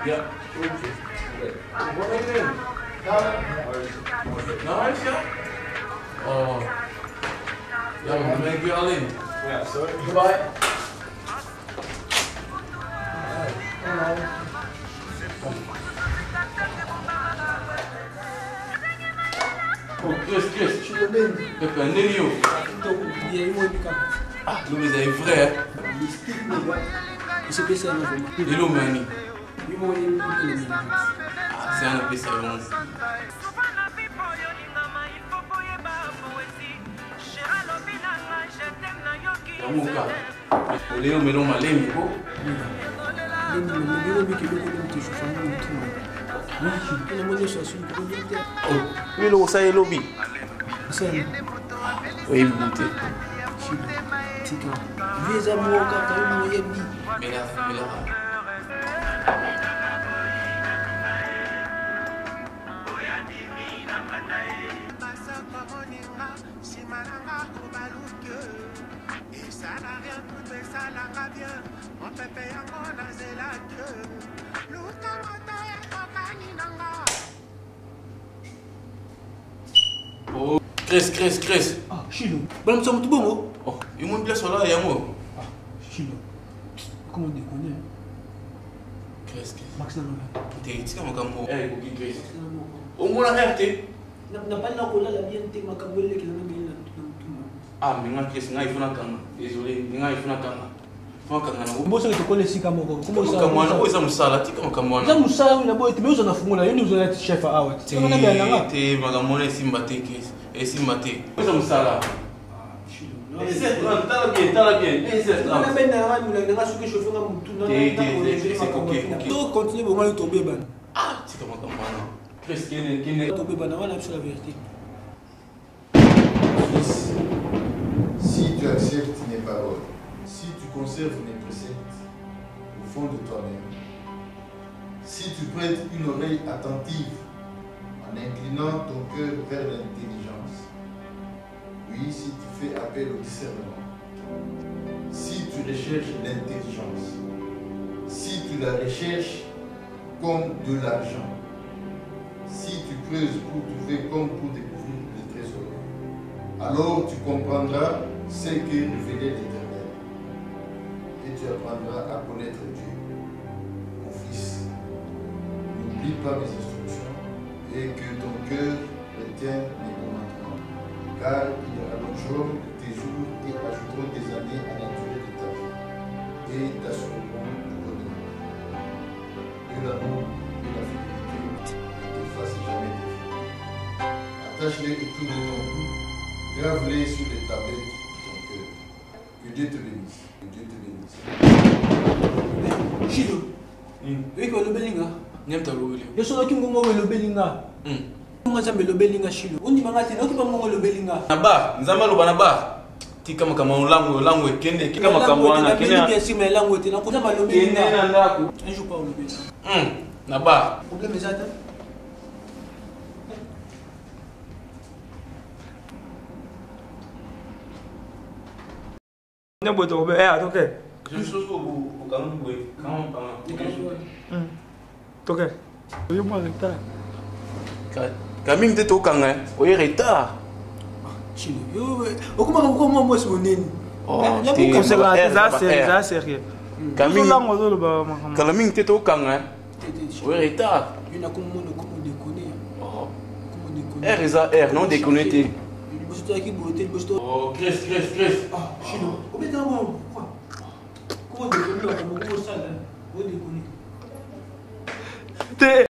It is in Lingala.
Ja, oké. Wat ben je in? Naar huis, ja? Oh. Ja, maar dan ben ik weer alleen. Ja, sorry. Goodbye. Oh, Chris. Ik heb een nino. Ah, Louis is even vrij, hè? Você pensa no filme? Ele é humano. E o ele Ah, você não pensa em uns. Vamos cá. O Leo me deu uma leme, pô. Oui, le ça est lobby. Oui, monté. Visa moka karibu yebi. Mira. Oh, Chris. Ah, Chilo. Bala mtsa mtu bongo. Oh, il m'a blessé là, il mo. Ah, Chilo. Comment on déconne? Chris. Max Nanola. T'es comme un eh, Chris. Au moins la RT. Na pas na kola la bien te makabwele ki na ngela ntuma. Ah, mais nga Chris, nga ifuna kanga. Désolé, nga ifuna kanga. Faka nga na. Mboso ke tokole sika moko. Comment ça? Kamwana, oza musala, tika makamwana. Za musala na boy te mezo na fungula, yoni uzo na chef awa. Te makamwana simba te Chris. Simba te. Oza musala. Tala bien. Na bena wa mula nga suke chauffeur nga mutu na. C'est coquet. To continue bongo to beba. Ah, tika makamwana. Chris, kene. To beba na wana la vérité. Fils, si tu acceptes mes paroles, si tu conserves mes préceptes au fond de toi-même, si tu prêtes une oreille attentive en inclinant ton cœur vers l'intelligence, oui, si tu fais appel au discernement, si tu recherches l'intelligence, si tu la recherches comme de l'argent, si tu creuses pour trouver comme pour découvrir le trésor, alors tu comprendras ce que révélait l'Éternel et tu apprendras à connaître Dieu. Mon fils, n'oublie pas mes instructions et que ton cœur retienne mes commandements, car ils rallongeront tes jours et ajouteront des années à la durée de ta vie et t'assureront du bonheur. Que l'amour et la fidélité ne te fassent jamais défaut. Attache-les autour de ton cou. Grave-les sur les tablettes de ton cœur. Que Dieu te bénisse. Que Dieu te bénisse. Chilo. Oui, que le belinga. Nyamta lobeli. Yo so ki ngongo le belinga. Nga zambe le belinga Chilo. Undi mangati na ki pa ngongo le belinga. Na ba, nzamba loba na ba. Tika makama langu ekende, tika makamwana kene. Bien sûr mais langue te na ko zamba le belinga. Kene na ndako. Un jour pas le belinga. Na ba. Problème exact. Nyambo to be atoke. Juste au kanun boy. Toke. Yo mo retard. Kaming te to kanga, o ye retard. Chilo. Yo, okuma mo so neni. Oh, Ça sérieux. Kaming Lango zo ba makama. Kaming te to kanga, o ye retard. Yo na komo déconner. Oh. Komo déconner. R eza R, non déconnecté. Oh, Chris. Ah, Chilo. Comment déconner? Comment déconner? Te